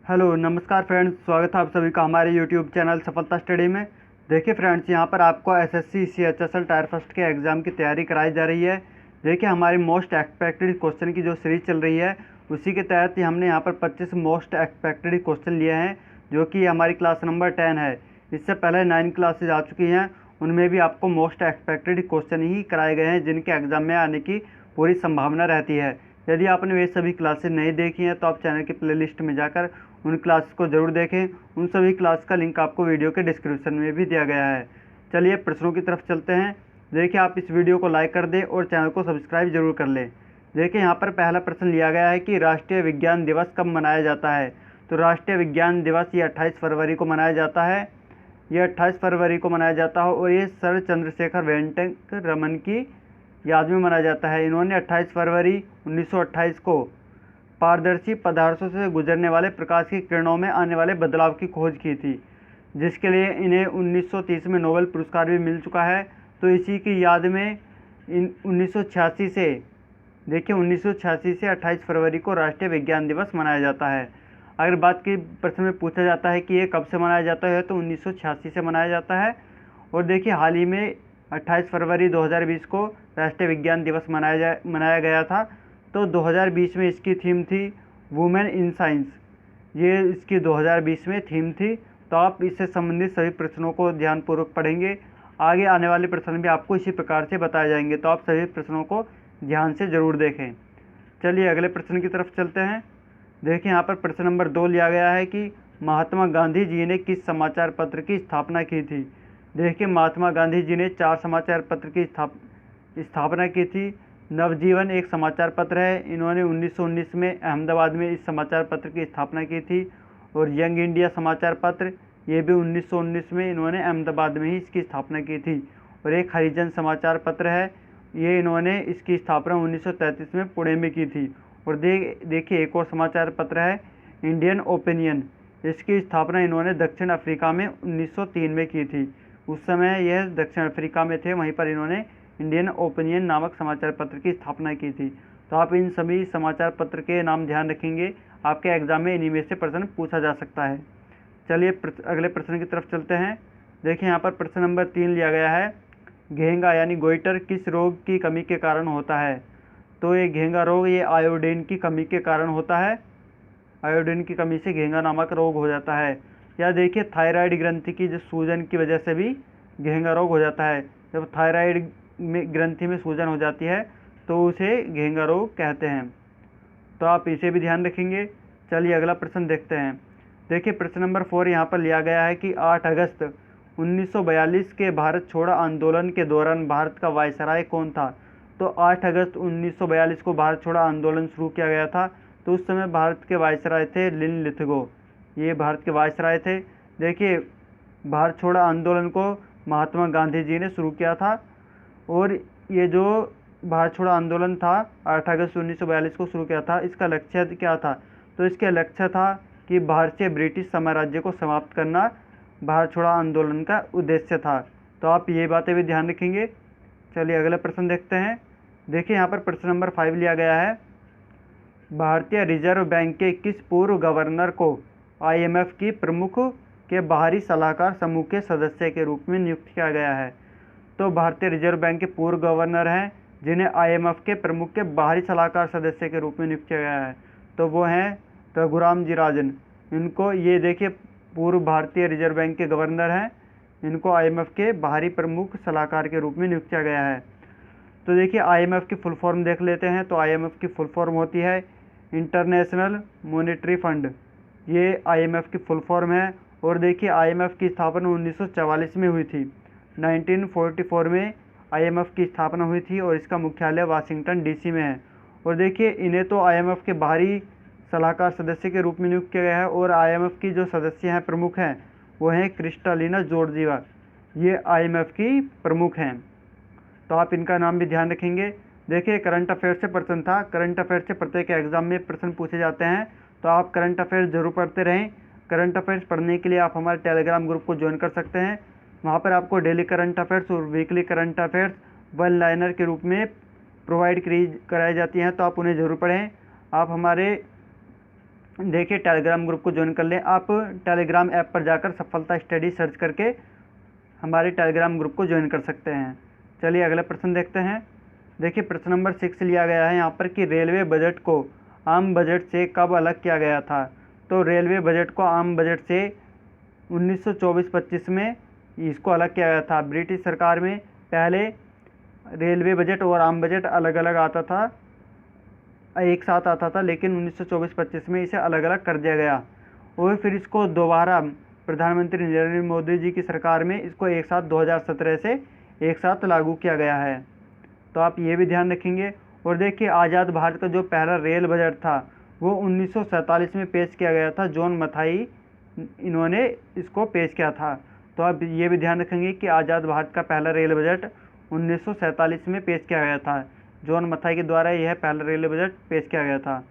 Hello नमस्कार friends, स्वागत है आप सभी का हमारे यूट्यूब चैनल सफलता स्टडी में। देखिए फ्रेंड्स, यहाँ पर आपको एसएससी सीएचएसएल टायर फर्स्ट के एग्ज़ाम की तैयारी कराई जा रही है। देखिए हमारी मोस्ट एक्सपेक्टेड क्वेश्चन की जो सीरीज चल रही है उसी के तहत हमने यहाँ पर 25 मोस्ट एक्सपेक्टेड क्वेश्चन लिए हैं, जो कि हमारी क्लास नंबर 10 है। इससे पहले 9 क्लासेज आ चुकी हैं, उनमें भी आपको मोस्ट एक्सपेक्टेड क्वेश्चन ही कराए गए हैं जिनके एग्ज़ाम में आने की पूरी संभावना रहती है। यदि आपने वे सभी क्लासेज नहीं देखी हैं तो आप चैनल की प्लेलिस्ट में जाकर उन क्लास को ज़रूर देखें। उन सभी क्लास का लिंक आपको वीडियो के डिस्क्रिप्शन में भी दिया गया है। चलिए प्रश्नों की तरफ चलते हैं। देखिए आप इस वीडियो को लाइक कर दें और चैनल को सब्सक्राइब जरूर कर लें। देखिए यहाँ पर पहला प्रश्न लिया गया है कि राष्ट्रीय विज्ञान दिवस कब मनाया जाता है। तो राष्ट्रीय विज्ञान दिवस ये 28 फरवरी को मनाया जाता है। ये 28 फरवरी को मनाया जाता है और ये सर चंद्रशेखर वेंकट रमन की याद में मनाया जाता है। इन्होंने 28 फरवरी 1928 को पारदर्शी पदार्थों से गुजरने वाले प्रकाश की किरणों में आने वाले बदलाव की खोज की थी, जिसके लिए इन्हें 1930 में नोबेल पुरस्कार भी मिल चुका है। तो इसी की याद में 1986 से 28 फरवरी को राष्ट्रीय विज्ञान दिवस मनाया जाता है। अगर बात की प्रश्न में पूछा जाता है कि ये कब से मनाया जाता है तो 1986 से मनाया जाता है। और देखिए हाल ही में 28 फरवरी 2020 को राष्ट्रीय विज्ञान दिवस मनाया गया था। तो 2020 में इसकी थीम थी वुमेन इन साइंस, ये इसकी 2020 में थीम थी। तो आप इससे संबंधित सभी प्रश्नों को ध्यानपूर्वक पढ़ेंगे। आगे आने वाले प्रश्न भी आपको इसी प्रकार से बताए जाएंगे, तो आप सभी प्रश्नों को ध्यान से ज़रूर देखें। चलिए अगले प्रश्न की तरफ चलते हैं। देखिए यहाँ पर प्रश्न नंबर 2 लिया गया है कि महात्मा गांधी जी ने किस समाचार पत्र की स्थापना की थी। देखिए महात्मा गांधी जी ने 4 समाचार पत्र की स्थापना की थी। नवजीवन एक समाचार पत्र है, इन्होंने 1919 में अहमदाबाद में इस समाचार पत्र की स्थापना की थी। और यंग इंडिया समाचार पत्र, ये भी 1919 में इन्होंने अहमदाबाद में ही इसकी स्थापना की थी। और एक हरिजन समाचार पत्र है, ये इन्होंने इसकी स्थापना 1933 में पुणे में की थी। और देखिए एक और समाचार पत्र है इंडियन ओपिनियन, इसकी स्थापना इन्होंने दक्षिण अफ्रीका में 1903 में की थी। उस समय यह दक्षिण अफ्रीका में थे, वहीं पर इन्होंने इंडियन ओपिनियन नामक समाचार पत्र की स्थापना की थी। तो आप इन सभी समाचार पत्र के नाम ध्यान रखेंगे, आपके एग्जाम में इन्हीं में से प्रश्न पूछा जा सकता है। चलिए अगले प्रश्न की तरफ चलते हैं। देखिए यहाँ पर प्रश्न नंबर 3 लिया गया है, घेंगा यानी गोइटर किस रोग की कमी के कारण होता है। तो ये घेंगा रोग ये आयोडीन की कमी के कारण होता है। आयोडीन की कमी से घेंगा नामक रोग हो जाता है। या देखिए थायराइड ग्रंथि की जो सूजन की वजह से भी घेंगा रोग हो जाता है। जब थायराइड में ग्रंथि में सूजन हो जाती है तो उसे घेंगा रोग कहते हैं। तो आप इसे भी ध्यान रखेंगे। चलिए अगला प्रश्न देखते हैं। देखिए प्रश्न नंबर 4 यहाँ पर लिया गया है कि 8 अगस्त 1942 के भारत छोड़ो आंदोलन के दौरान भारत का वायसराय कौन था। तो 8 अगस्त 1942 को भारत छोड़ो आंदोलन शुरू किया गया था। तो उस समय भारत के वायसराय थे लिनलिथगो, ये भारत के वायसराय थे। देखिए भारत छोड़ो आंदोलन को महात्मा गांधी जी ने शुरू किया था। और ये जो भारत छोड़ो आंदोलन था 8 अगस्त 1942 को शुरू किया था, इसका लक्ष्य क्या था। तो इसका लक्ष्य था कि भारत से ब्रिटिश साम्राज्य को समाप्त करना भारत छोड़ो आंदोलन का उद्देश्य था। तो आप ये बातें भी ध्यान रखेंगे। चलिए अगला प्रश्न देखते हैं। देखिए यहाँ पर प्रश्न नंबर 5 लिया गया है, भारतीय रिजर्व बैंक के किस पूर्व गवर्नर को IMF की प्रमुख के बाहरी सलाहकार समूह के सदस्य के रूप में नियुक्त किया गया है। तो भारतीय रिजर्व बैंक के पूर्व गवर्नर हैं जिन्हें IMF के प्रमुख के बाहरी सलाहकार सदस्य के रूप में नियुक्त किया गया है, तो वो हैं रघुराम जी राजन। इनको ये देखिए पूर्व भारतीय रिजर्व बैंक के गवर्नर हैं, इनको IMF के बाहरी प्रमुख सलाहकार के रूप में नियुक्त किया गया है। तो देखिए IMF की फुल फॉर्म देख लेते हैं। तो IMF की फुल फॉर्म होती है इंटरनेशनल मॉनेटरी फंड, ये IMF की फुल फॉर्म है। और देखिए IMF की स्थापना 1944 में हुई थी। 1944 में IMF की स्थापना हुई थी और इसका मुख्यालय वाशिंगटन DC में है। और देखिए इन्हें तो IMF के बाहरी सलाहकार सदस्य के रूप में नियुक्त किया गया है। और IMF की जो सदस्य हैं प्रमुख हैं वो हैं क्रिस्टालिना जॉर्जिवा, ये IMF की प्रमुख हैं। तो आप इनका नाम भी ध्यान रखेंगे। देखिए करंट अफेयर से प्रश्न था, करंट अफेयर से प्रत्येक एग्जाम में प्रश्न पूछे जाते हैं, तो आप करंट अफेयर्स जरूर पढ़ते रहें। करंट अफेयर्स पढ़ने के लिए आप हमारे टेलीग्राम ग्रुप को ज्वाइन कर सकते हैं। वहाँ पर आपको डेली करंट अफेयर्स और weekly current affairs one liner के रूप में प्रोवाइड कराई जाती हैं, तो आप उन्हें ज़रूर पढ़ें। आप हमारे देखिए टेलीग्राम ग्रुप को ज्वाइन कर लें। आप टेलीग्राम ऐप पर जाकर सफलता स्टडी सर्च करके हमारे टेलीग्राम ग्रुप को ज्वाइन कर सकते हैं। चलिए अगला प्रश्न देखते हैं। देखिए प्रश्न नंबर 6 लिया गया है यहाँ पर कि रेलवे बजट को आम बजट से कब अलग किया गया था। तो रेलवे बजट को आम बजट से 1924-25 में इसको अलग किया गया था। ब्रिटिश सरकार में पहले रेलवे बजट और आम बजट अलग अलग आता था, एक साथ आता था, लेकिन 1924-25 में इसे अलग अलग कर दिया गया और फिर इसको दोबारा प्रधानमंत्री नरेंद्र मोदी जी की सरकार में इसको एक साथ 2017 से एक साथ लागू किया गया है। तो आप ये भी ध्यान रखेंगे। और देखिए आज़ाद भारत का जो पहला रेल बजट था वो 1947 में पेश किया गया था। जॉन मथाई इन्होंने इसको पेश किया था। तो आप ये भी ध्यान रखेंगे कि आज़ाद भारत का पहला रेल बजट 1947 में पेश किया गया था। जॉन मथाई के द्वारा यह पहला रेल बजट पेश किया गया था।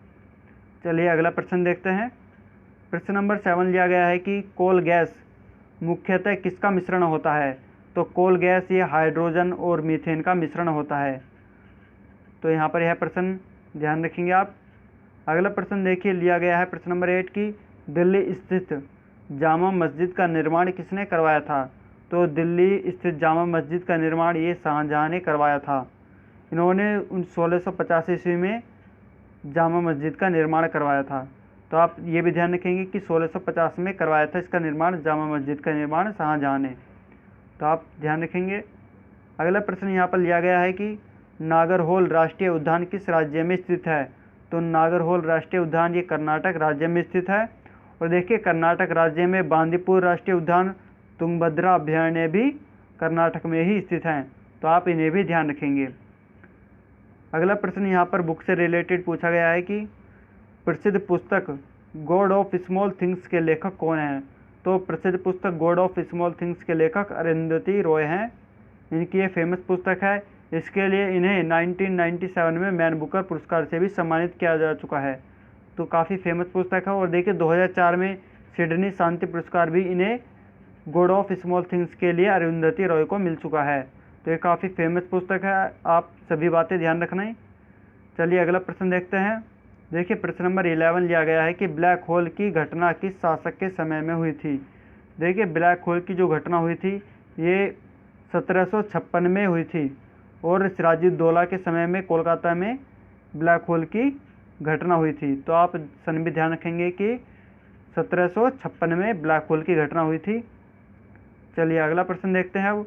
चलिए अगला प्रश्न देखते हैं। प्रश्न नंबर 7 लिया गया है कि कोल गैस मुख्यतः किसका मिश्रण होता है। तो कोल गैस ये हाइड्रोजन और मीथेन का मिश्रण होता है। तो यहाँ पर यह प्रश्न ध्यान रखेंगे आप। अगला प्रश्न देखिए लिया गया है प्रश्न नंबर 8 की दिल्ली स्थित जामा मस्जिद का निर्माण किसने करवाया था। तो दिल्ली स्थित जामा मस्जिद का निर्माण ये शाहजहाँ ने करवाया था। इन्होंने 1650 ईस्वी में जामा मस्जिद का निर्माण करवाया था। तो आप ये भी ध्यान रखेंगे कि 1650 में करवाया था इसका निर्माण, जामा मस्जिद का निर्माण शाहजहाँ ने। तो आप ध्यान रखेंगे। अगला प्रश्न यहाँ पर लिया गया है कि नागरहोल राष्ट्रीय उद्यान किस राज्य में स्थित है। तो नागरहोल राष्ट्रीय उद्यान ये कर्नाटक राज्य में स्थित है। और देखिए कर्नाटक राज्य में बांदीपुर राष्ट्रीय उद्यान, तुंगभद्रा अभयारण्य भी कर्नाटक में ही स्थित हैं। तो आप इन्हें भी ध्यान रखेंगे। अगला प्रश्न यहाँ पर बुक से रिलेटेड पूछा गया है कि प्रसिद्ध पुस्तक गॉड ऑफ स्मॉल थिंग्स के लेखक कौन हैं। तो प्रसिद्ध पुस्तक गॉड ऑफ स्मॉल थिंग्स के लेखक अरुंधति रॉय हैं। इनकी ये फेमस पुस्तक है। इसके लिए इन्हें 1997 में मैन बुकर पुरस्कार से भी सम्मानित किया जा चुका है। तो काफ़ी फेमस पुस्तक है। और देखिए 2004 में सिडनी शांति पुरस्कार भी इन्हें गॉड ऑफ स्मॉल थिंग्स के लिए अरुंधति रॉय को मिल चुका है। तो ये काफ़ी फेमस पुस्तक है, आप सभी बातें ध्यान रखना है। चलिए अगला प्रश्न देखते हैं। देखिए प्रश्न नंबर 11 लिया गया है कि ब्लैक होल की घटना किस शासक के समय में हुई थी। देखिए ब्लैक होल की जो घटना हुई थी ये 1756 में हुई थी और सिराजुद्दौला के समय में कोलकाता में ब्लैक होल की घटना हुई थी। तो आप सन भी ध्यान रखेंगे कि 1756 में ब्लैक होल की घटना हुई थी। चलिए अगला प्रश्न देखते हैं। अब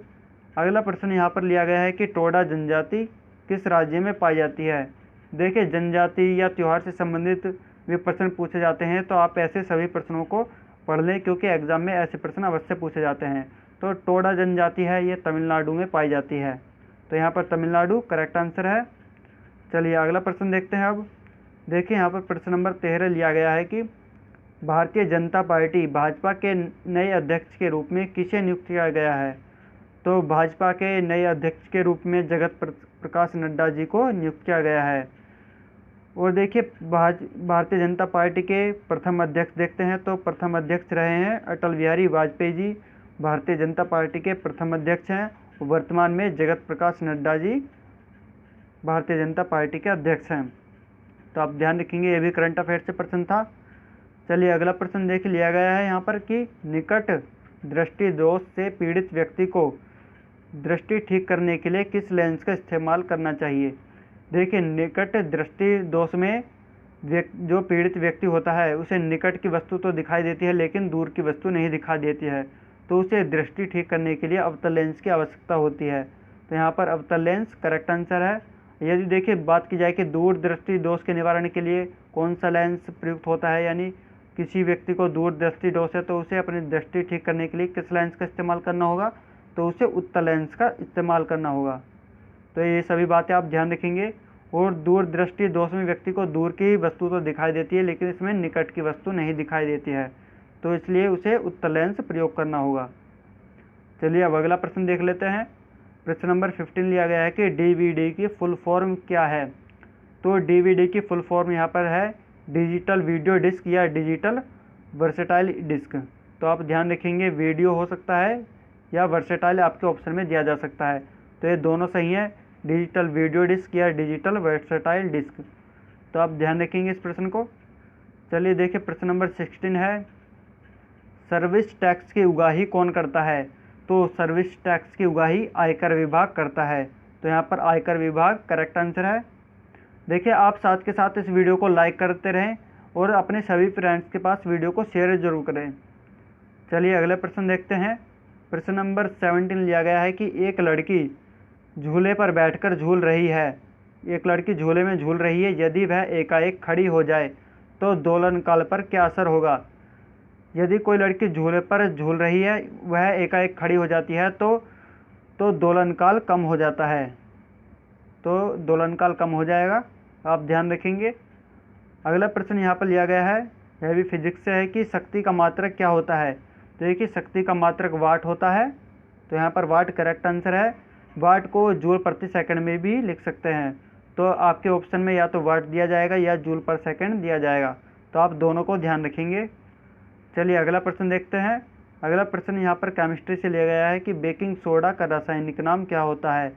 अगला प्रश्न यहाँ पर लिया गया है कि टोडा जनजाति किस राज्य में पाई जाती है। देखिए जनजाति या त्यौहार से संबंधित भी प्रश्न पूछे जाते हैं, तो आप ऐसे सभी प्रश्नों को पढ़ लें क्योंकि एग्जाम में ऐसे प्रश्न अवश्य पूछे जाते हैं। तो टोडा जनजाति है ये तमिलनाडु में पाई जाती है। तो यहाँ पर तमिलनाडु करेक्ट आंसर है। चलिए अगला प्रश्न देखते हैं। अब देखिए यहाँ पर प्रश्न नंबर 13 लिया गया है कि भारतीय जनता पार्टी भाजपा के नए अध्यक्ष के रूप में किसे नियुक्त किया गया है। तो भाजपा के नए अध्यक्ष के रूप में जगत प्रकाश नड्डा जी को नियुक्त किया गया है। और देखिए भारतीय जनता पार्टी के प्रथम अध्यक्ष देखते हैं। तो प्रथम अध्यक्ष रहे हैं अटल बिहारी वाजपेयी जी, भारतीय जनता पार्टी के प्रथम अध्यक्ष हैं। वर्तमान में जगत प्रकाश नड्डा जी भारतीय जनता पार्टी के अध्यक्ष हैं। तो आप ध्यान रखेंगे, ये भी करंट अफेयर से प्रश्न था। चलिए अगला प्रश्न देख लिया गया है यहाँ पर कि निकट दृष्टि दोष से पीड़ित व्यक्ति को दृष्टि ठीक करने के लिए किस लेंस का इस्तेमाल करना चाहिए। देखिए निकट दृष्टि दोष में जो पीड़ित व्यक्ति होता है उसे निकट की वस्तु तो दिखाई देती है लेकिन दूर की वस्तु नहीं दिखाई देती है, तो उसे दृष्टि ठीक करने के लिए अवतल लेंस की आवश्यकता होती है। तो यहाँ पर अवतल लेंस करेक्ट आंसर है। यदि देखिए बात की जाए कि दूर दृष्टि दोष के निवारण के लिए कौन सा लेंस प्रयुक्त होता है, यानी किसी व्यक्ति को दूर दृष्टि दोष है तो उसे अपनी दृष्टि ठीक करने के लिए किस लेंस का इस्तेमाल करना होगा, तो उसे उत्तल लेंस का इस्तेमाल करना होगा। तो ये सभी बातें आप ध्यान रखेंगे। और दूर दृष्टि दोष में व्यक्ति को दूर की वस्तु तो दिखाई देती है लेकिन इसमें निकट की वस्तु नहीं दिखाई देती है, तो इसलिए उसे उत्तल लेंस प्रयोग करना होगा। चलिए अब अगला प्रश्न देख लेते हैं। प्रश्न नंबर 15 लिया गया है कि डीवीडी की फुल फॉर्म क्या है। तो डीवीडी की फुल फॉर्म यहाँ पर है डिजिटल वीडियो डिस्क या डिजिटल वर्सेटाइल डिस्क। तो आप ध्यान रखेंगे, वीडियो हो सकता है या वर्सेटाइल आपके ऑप्शन में दिया जा सकता है, तो ये दोनों सही है, डिजिटल वीडियो डिस्क या डिजिटल वर्सेटाइल डिस्क। तो आप ध्यान रखेंगे इस प्रश्न को। चलिए देखिए प्रश्न नंबर 16 है, सर्विस टैक्स की उगाही कौन करता है? तो सर्विस टैक्स की उगाही आयकर विभाग करता है। तो यहाँ पर आयकर विभाग करेक्ट आंसर है। देखिए आप साथ के साथ इस वीडियो को लाइक करते रहें और अपने सभी फ्रेंड्स के पास वीडियो को शेयर जरूर करें। चलिए अगले प्रश्न देखते हैं। प्रश्न नंबर 17 लिया गया है कि एक लड़की झूले पर बैठकर झूल रही है। एक लड़की झूले में झूल रही है, यदि वह एकाएक खड़ी हो जाए तो दोलन काल पर क्या असर होगा? यदि कोई लड़की झूले पर झूल रही है, वह एकाएक खड़ी हो जाती है तो दोलन काल कम हो जाता है। तो दोलन काल कम हो जाएगा, आप ध्यान रखेंगे। अगला प्रश्न यहाँ पर लिया गया है, यह भी फिजिक्स से है कि शक्ति का मात्रक क्या होता है? तो देखिए शक्ति का मात्रक वाट होता है। तो यहाँ पर वाट करेक्ट आंसर है। वाट को जूल प्रति सेकंड में भी लिख सकते हैं। तो आपके ऑप्शन में या तो वाट दिया जाएगा या जूल पर सेकंड दिया जाएगा, तो आप दोनों को ध्यान रखेंगे। चलिए अगला प्रश्न देखते हैं। अगला प्रश्न यहाँ पर केमिस्ट्री से लिया गया है कि बेकिंग सोडा का रासायनिक नाम क्या होता है?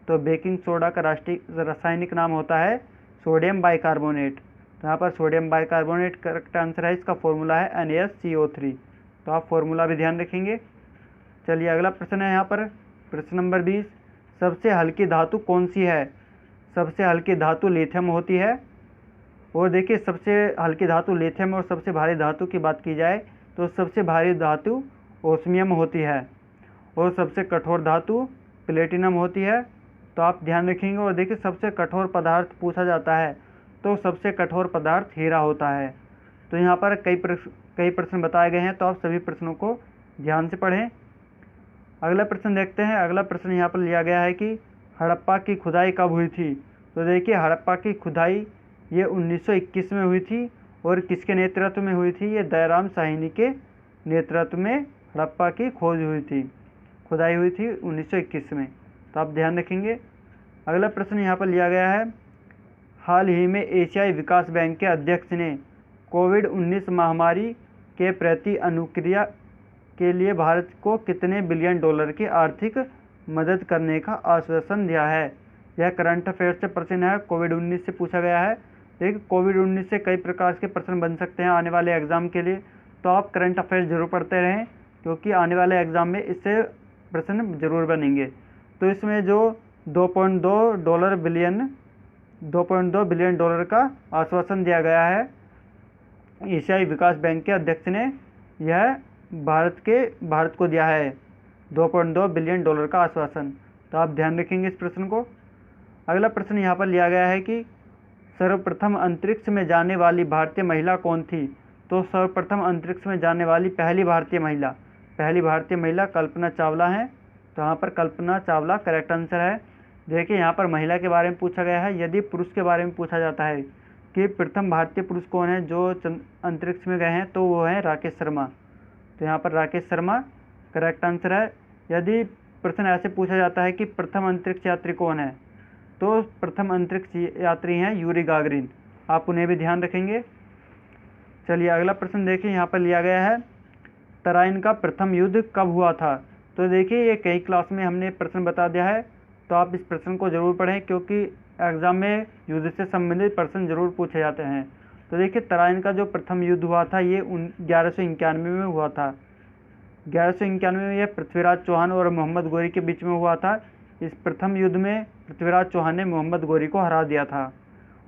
तो बेकिंग सोडा का रासायनिक नाम होता है सोडियम बाइकार्बोनेट। तो यहाँ पर सोडियम बाइकार्बोनेट करेक्ट आंसर है। इसका फॉर्मूला है NaSCO3। तो आप फॉर्मूला भी ध्यान रखेंगे। चलिए अगला प्रश्न है यहाँ पर प्रश्न नंबर 20, सबसे हल्की धातु कौन सी है? सबसे हल्की धातु लिथियम होती है। और देखिए सबसे हल्की धातु लिथियम और सबसे भारी धातु की बात की जाए तो सबसे भारी धातु ओस्मियम होती है और सबसे कठोर धातु प्लेटिनम होती है। तो आप ध्यान रखेंगे। और देखिए सबसे कठोर पदार्थ पूछा जाता है तो सबसे कठोर पदार्थ हीरा होता है। तो यहाँ पर कई प्रश्न बताए गए हैं, तो आप सभी प्रश्नों को ध्यान से पढ़ें। अगला प्रश्न देखते हैं। अगला प्रश्न यहाँ पर लिया गया है कि हड़प्पा की खुदाई कब हुई थी? तो देखिए हड़प्पा की खुदाई ये 1921 में हुई थी। और किसके नेतृत्व में हुई थी? ये दयाराम साहनी के नेतृत्व में हड़प्पा की खोज हुई थी, खुदाई हुई थी 1921 में। तो आप ध्यान रखेंगे। अगला प्रश्न यहाँ पर लिया गया है, हाल ही में एशियाई विकास बैंक के अध्यक्ष ने कोविड-19 महामारी के प्रति अनुक्रिया के लिए भारत को कितने बिलियन डॉलर की आर्थिक मदद करने का आश्वासन दिया है? यह करंट अफेयर से प्रश्न है, कोविड-19 से पूछा गया है। देखिए कोविड-19 से कई प्रकार के प्रश्न बन सकते हैं आने वाले एग्जाम के लिए, तो आप करंट अफेयर जरूर पढ़ते रहें क्योंकि आने वाले एग्जाम में इससे प्रश्न जरूर बनेंगे। तो इसमें जो 2.2 बिलियन डॉलर का आश्वासन दिया गया है एशियाई विकास बैंक के अध्यक्ष ने, यह भारत को दिया है 2.2 बिलियन डॉलर का आश्वासन। तो आप ध्यान रखेंगे इस प्रश्न को। अगला प्रश्न यहाँ पर लिया गया है कि सर्वप्रथम अंतरिक्ष में जाने वाली भारतीय महिला कौन थी? तो सर्वप्रथम अंतरिक्ष में जाने वाली पहली भारतीय महिला कल्पना चावला हैं। तो यहाँ पर कल्पना चावला करेक्ट आंसर है। देखिए यहाँ पर महिला के बारे में पूछा गया है। यदि पुरुष के बारे में पूछा जाता है कि प्रथम भारतीय पुरुष कौन है जो अंतरिक्ष में गए हैं, तो वो है राकेश शर्मा। तो यहाँ पर राकेश शर्मा करेक्ट आंसर है। यदि प्रश्न ऐसे पूछा जाता है कि प्रथम अंतरिक्ष यात्री कौन है, तो प्रथम अंतरिक्ष यात्री हैं यूरी गागरिन। आप उन्हें भी ध्यान रखेंगे। चलिए अगला प्रश्न देखिए, यहाँ पर लिया गया है तराइन का प्रथम युद्ध कब हुआ था? तो देखिए ये कई क्लास में हमने प्रश्न बता दिया है, तो आप इस प्रश्न को जरूर पढ़ें क्योंकि एग्जाम में युद्ध से संबंधित प्रश्न जरूर पूछे जाते हैं। तो देखिए तराइन का जो प्रथम युद्ध हुआ था ये 1191 में हुआ था। 1191 में यह पृथ्वीराज चौहान और मोहम्मद गोरी के बीच में हुआ था। इस प्रथम युद्ध में पृथ्वीराज चौहान ने मोहम्मद गोरी को हरा दिया था।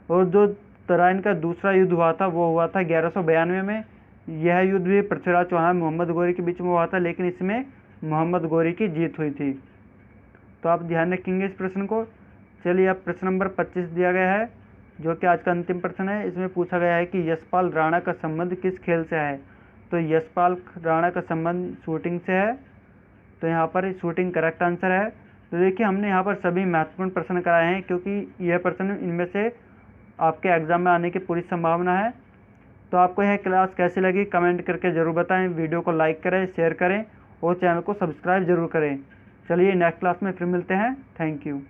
और जो तराइन का दूसरा युद्ध हुआ था वो हुआ था 1192 में। यह युद्ध भी पृथ्वीराज चौहान मोहम्मद गोरी के बीच में हुआ था, लेकिन इसमें मोहम्मद गोरी की जीत हुई थी। तो आप ध्यान रखेंगे इस प्रश्न को। चलिए अब प्रश्न नंबर 25 दिया गया है जो कि आज का अंतिम प्रश्न है। इसमें पूछा गया है कि यशपाल राणा का संबंध किस खेल से है? तो यशपाल राणा का संबंध शूटिंग से है। तो यहाँ पर शूटिंग करेक्ट आंसर है। तो देखिए हमने यहाँ पर सभी महत्वपूर्ण प्रश्न कराए हैं क्योंकि यह प्रश्न इनमें से आपके एग्जाम में आने की पूरी संभावना है। तो आपको यह क्लास कैसी लगी कमेंट करके ज़रूर बताएं। वीडियो को लाइक करें, शेयर करें और चैनल को सब्सक्राइब जरूर करें। चलिए नेक्स्ट क्लास में फिर मिलते हैं। Thank you.